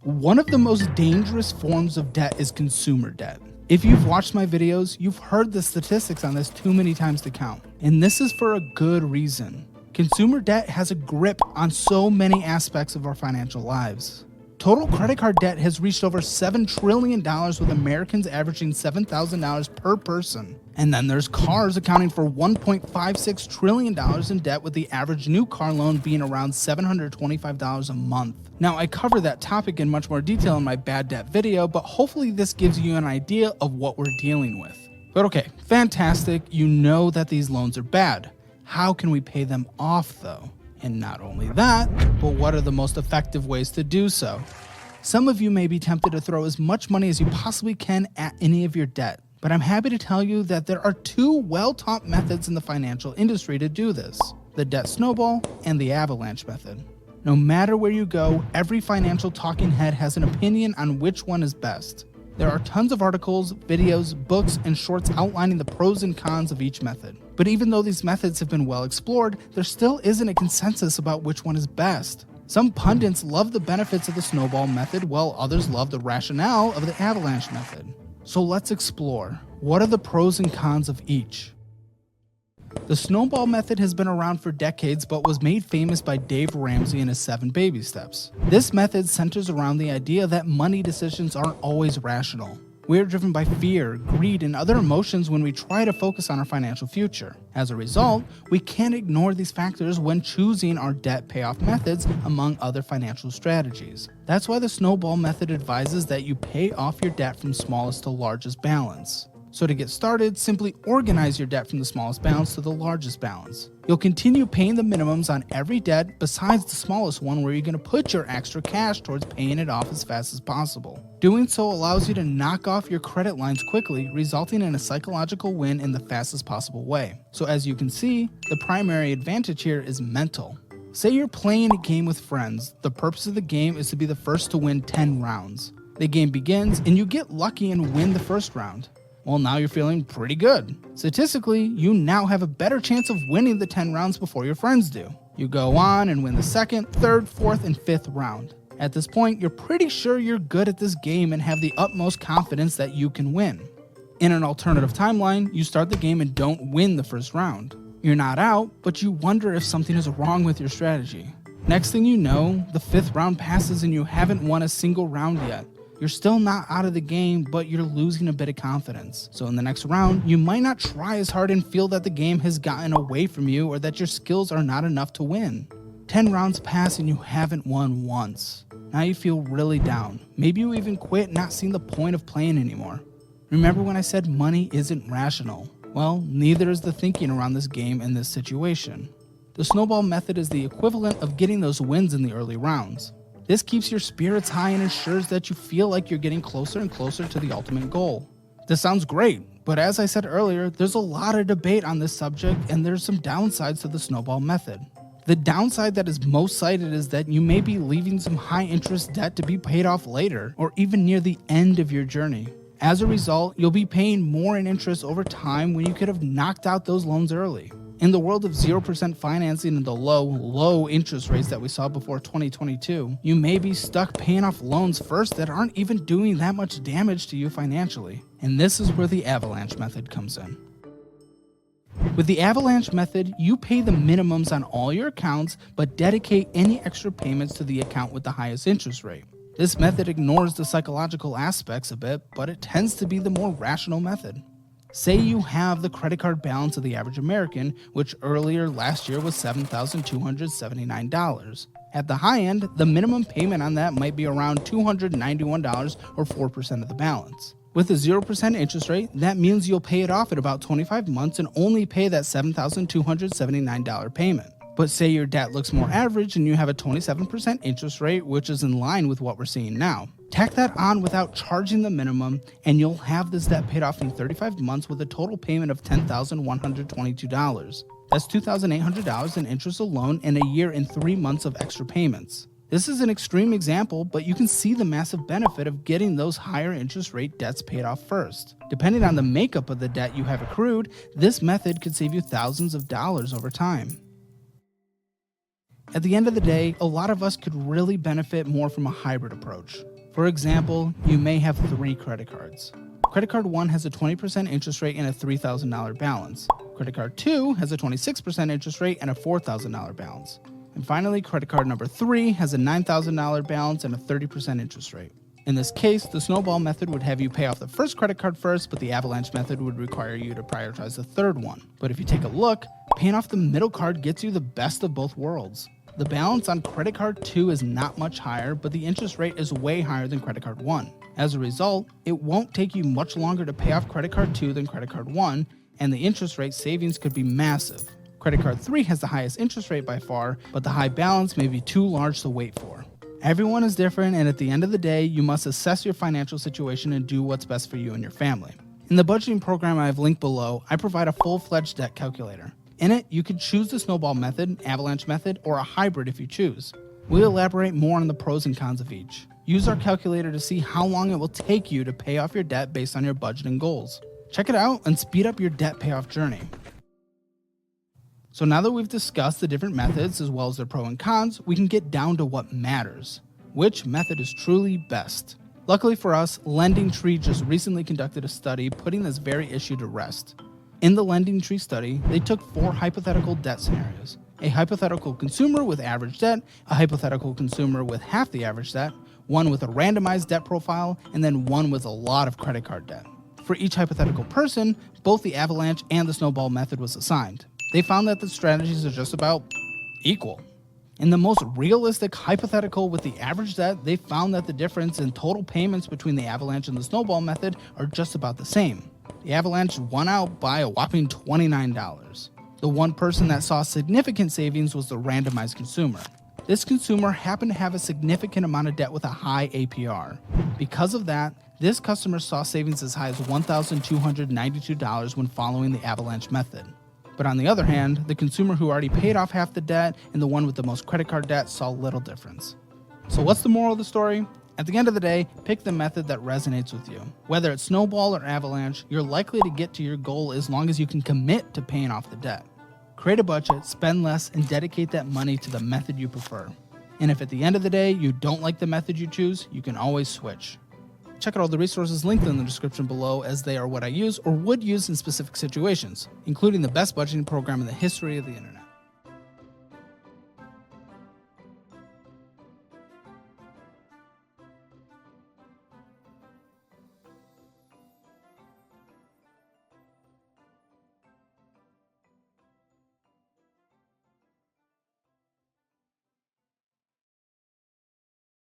One of the most dangerous forms of debt is consumer debt. If you've watched my videos, you've heard the statistics on this too many times to count. And this is for a good reason. Consumer debt has a grip on so many aspects of our financial lives. Total credit card debt has reached over $7 trillion, with Americans averaging $7,000 per person. And then there's cars accounting for $1.56 trillion in debt, with the average new car loan being around $725 a month. Now, I cover that topic in much more detail in my bad debt video, but hopefully this gives you an idea of what we're dealing with. But okay, fantastic, you know that these loans are bad. How can we pay them off though? And not only that, but what are the most effective ways to do so? Some of you may be tempted to throw as much money as you possibly can at any of your debt, but I'm happy to tell you that there are two well-taught methods in the financial industry to do this: the debt snowball and the avalanche method. No matter where you go, every financial talking head has an opinion on which one is best. There are tons of articles, videos, books, and shorts outlining the pros and cons of each method. But even though these methods have been well explored, there still isn't a consensus about which one is best. Some pundits love the benefits of the snowball method, while others love the rationale of the avalanche method. So let's explore. What are the pros and cons of each? The snowball method has been around for decades, but was made famous by Dave Ramsey in his 7 Baby Steps. This method centers around the idea that money decisions aren't always rational. We are driven by fear, greed, and other emotions when we try to focus on our financial future. As a result, we can't ignore these factors when choosing our debt payoff methods, among other financial strategies. That's why the snowball method advises that you pay off your debt from smallest to largest balance. So to get started, simply organize your debt from the smallest balance to the largest balance. You'll continue paying the minimums on every debt besides the smallest one, where you're going to put your extra cash towards paying it off as fast as possible. Doing so allows you to knock off your credit lines quickly, resulting in a psychological win in the fastest possible way. So as you can see, the primary advantage here is mental. Say you're playing a game with friends. The purpose of the game is to be the first to win 10 rounds. The game begins and you get lucky and win the first round. Well, now you're feeling pretty good. Statistically, you now have a better chance of winning the 10 rounds before your friends do. You go on and win the second, third, fourth, and fifth round. At this point, you're pretty sure you're good at this game and have the utmost confidence that you can win. In an alternative timeline, you start the game and don't win the first round. You're not out, but you wonder if something is wrong with your strategy. Next thing you know, the 5th round passes and you haven't won a single round yet. You're still not out of the game, but you're losing a bit of confidence. So in the next round, you might not try as hard and feel that the game has gotten away from you or that your skills are not enough to win. 10 rounds pass and you haven't won once. Now you feel really down. Maybe you even quit, not seeing the point of playing anymore. Remember when I said money isn't rational? Well, neither is the thinking around this game in this situation. The snowball method is the equivalent of getting those wins in the early rounds. This keeps your spirits high and ensures that you feel like you're getting closer and closer to the ultimate goal. This sounds great, but as I said earlier, there's a lot of debate on this subject and there's some downsides to the snowball method. The downside that is most cited is that you may be leaving some high interest debt to be paid off later or even near the end of your journey. As a result, you'll be paying more in interest over time when you could have knocked out those loans early. In the world of 0% financing and the low interest rates that we saw before 2022, you may be stuck paying off loans first that aren't even doing that much damage to you financially. And this is where the avalanche method comes in. With the avalanche method, you pay the minimums on all your accounts, but dedicate any extra payments to the account with the highest interest rate. This method ignores the psychological aspects a bit, but it tends to be the more rational method. Say you have the credit card balance of the average American, which earlier last year was $7,279. At the high end, the minimum payment on that might be around $291 or 4% of the balance. With a 0% interest rate, that means you'll pay it off at about 25 months and only pay that $7,279 payment. But say your debt looks more average and you have a 27% interest rate, which is in line with what we're seeing now. Tack that on without charging the minimum, and you'll have this debt paid off in 35 months with a total payment of $10,122. That's $2,800 in interest alone and a year and 3 months of extra payments. This is an extreme example, but you can see the massive benefit of getting those higher interest rate debts paid off first. Depending on the makeup of the debt you have accrued, this method could save you thousands of dollars over time. At the end of the day, a lot of us could really benefit more from a hybrid approach. For example, you may have 3 credit cards. Credit card 1 has a 20% interest rate and a $3,000 balance. Credit card 2 has a 26% interest rate and a $4,000 balance. And finally, credit card number 3 has a $9,000 balance and a 30% interest rate. In this case, the Snowball method would have you pay off the first credit card first, but the Avalanche method would require you to prioritize the third one. But if you take a look, paying off the middle card gets you the best of both worlds. The balance on credit card 2 is not much higher, but the interest rate is way higher than credit card 1. As a result, it won't take you much longer to pay off credit card 2 than credit card 1, and the interest rate savings could be massive. Credit card 3 has the highest interest rate by far, but the high balance may be too large to wait for. Everyone is different, and at the end of the day, you must assess your financial situation and do what's best for you and your family. In the budgeting program I have linked below, I provide a full-fledged debt calculator. In it, you can choose the Snowball method, Avalanche method, or a hybrid if you choose. We'll elaborate more on the pros and cons of each. Use our calculator to see how long it will take you to pay off your debt based on your budget and goals. Check it out and speed up your debt payoff journey. So now that we've discussed the different methods as well as their pros and cons, we can get down to what matters. Which method is truly best? Luckily for us, Lending Tree just recently conducted a study putting this very issue to rest. In the Lending Tree study, they took 4 hypothetical debt scenarios. A hypothetical consumer with average debt, a hypothetical consumer with half the average debt, one with a randomized debt profile, and then one with a lot of credit card debt. For each hypothetical person, both the Avalanche and the Snowball method was assigned. They found that the strategies are just about equal. In the most realistic hypothetical with the average debt, they found that the difference in total payments between the Avalanche and the Snowball method are just about the same. The Avalanche won out by a whopping $29. The one person that saw significant savings was the randomized consumer. This consumer happened to have a significant amount of debt with a high APR. Because of that, this customer saw savings as high as $1,292 when following the Avalanche method. But on the other hand, the consumer who already paid off half the debt and the one with the most credit card debt saw little difference. So what's the moral of the story? At the end of the day, pick the method that resonates with you. Whether it's Snowball or Avalanche, you're likely to get to your goal as long as you can commit to paying off the debt. Create a budget, spend less, and dedicate that money to the method you prefer. And if at the end of the day you don't like the method you choose, you can always switch. Check out all the resources linked in the description below, as they are what I use or would use in specific situations, including the best budgeting program in the history of the internet.